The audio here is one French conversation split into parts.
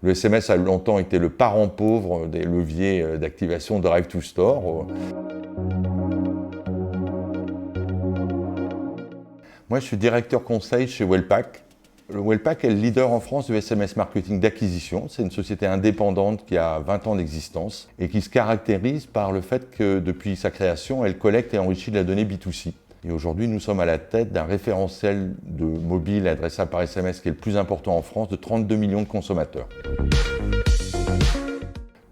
Le SMS a longtemps été le parent pauvre des leviers d'activation de Drive to Store. Moi, je suis directeur conseil chez Wellpack. Le Wellpack est le leader en France du SMS marketing d'acquisition. C'est une société indépendante qui a 20 ans d'existence et qui se caractérise par le fait que depuis sa création, elle collecte et enrichit de la donnée B2C. Et aujourd'hui, nous sommes à la tête d'un référentiel de mobile adressable par SMS qui est le plus important en France, de 32 millions de consommateurs.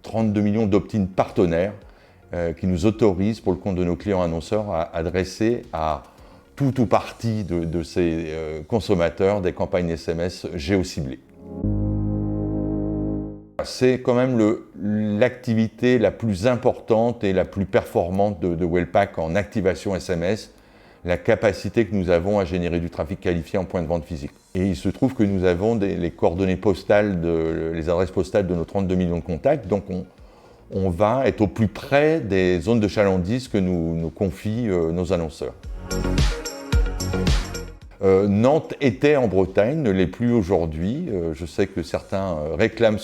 32 millions d'opt-in partenaires qui nous autorisent, pour le compte de nos clients annonceurs, à adresser à tout ou partie de ces consommateurs des campagnes SMS géociblées. C'est quand même l'activité la plus importante et la plus performante de Wellpack en activation SMS, la capacité que nous avons à générer du trafic qualifié en point de vente physique. Et il se trouve que nous avons les coordonnées postales, les adresses postales de nos 32 millions de contacts, donc on va être au plus près des zones de chalandise que nous confient nos annonceurs. Nantes était en Bretagne, ne l'est plus aujourd'hui. Je sais que certains réclament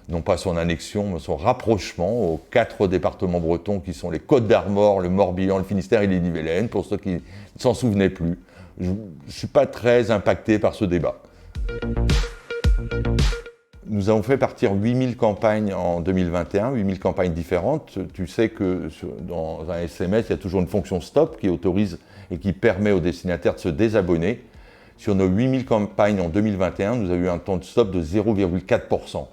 non pas son annexion, mais son rapprochement aux 4 départements bretons qui sont les Côtes-d'Armor, le Morbihan, le Finistère et l'Ille-et-Vilaine, pour ceux qui ne s'en souvenaient plus. Je ne suis pas très impacté par ce débat. Nous avons fait partir 8000 campagnes en 2021, 8000 campagnes différentes. Tu sais que dans un SMS, il y a toujours une fonction stop qui autorise et qui permet aux destinataires de se désabonner. Sur nos 8000 campagnes en 2021, nous avons eu un temps de stop de 0,4%.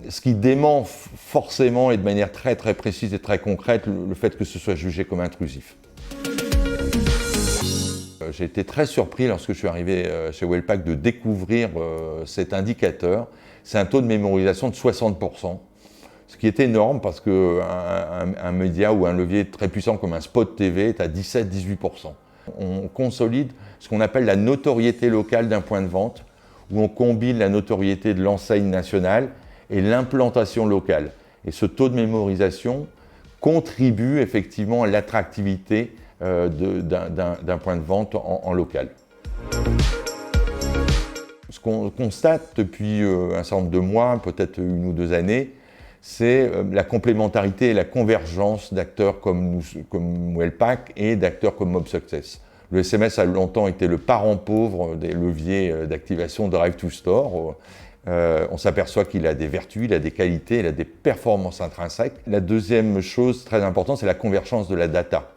Ce qui dément forcément et de manière très très précise et très concrète le fait que ce soit jugé comme intrusif. J'ai été très surpris lorsque je suis arrivé chez Wellpack de découvrir cet indicateur. C'est un taux de mémorisation de 60%, ce qui est énorme parce qu'un média ou un levier très puissant comme un spot TV est à 17-18%. On consolide ce qu'on appelle la notoriété locale d'un point de vente, où on combine la notoriété de l'enseigne nationale et l'implantation locale. Et ce taux de mémorisation contribue effectivement à l'attractivité d'un point de vente en local. Ce qu'on constate depuis un certain nombre de mois, peut-être 1 ou 2 années, c'est la complémentarité et la convergence d'acteurs comme Wellpack et d'acteurs comme Mob Success. Le SMS a longtemps été le parent pauvre des leviers d'activation Drive to Store. On s'aperçoit qu'il a des vertus, il a des qualités, il a des performances intrinsèques. La deuxième chose très importante, c'est la convergence de la data.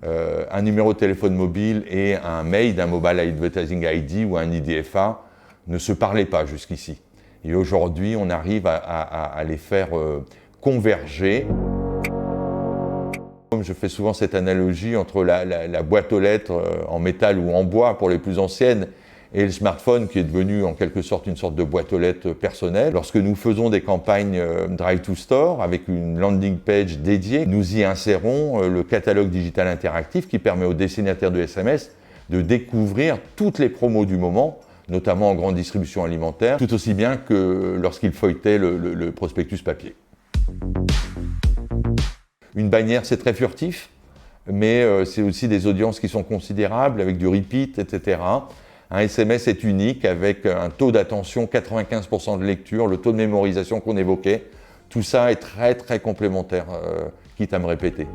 Un numéro de téléphone mobile et un MAID, un Mobile Advertising ID ou un IDFA, ne se parlaient pas jusqu'ici. Et aujourd'hui, on arrive à les faire converger. Je fais souvent cette analogie entre la boîte aux lettres en métal ou en bois pour les plus anciennes et le smartphone qui est devenu en quelque sorte une sorte de boîte aux lettres personnelle. Lorsque nous faisons des campagnes Drive to Store avec une landing page dédiée, nous y insérons le catalogue digital interactif qui permet aux destinataires de SMS de découvrir toutes les promos du moment, notamment en grande distribution alimentaire, tout aussi bien que lorsqu'ils feuilletaient le prospectus papier. Une bannière, c'est très furtif, mais c'est aussi des audiences qui sont considérables, avec du repeat, etc. Un SMS est unique, avec un taux d'attention, 95% de lecture, le taux de mémorisation qu'on évoquait. Tout ça est très très complémentaire, quitte à me répéter.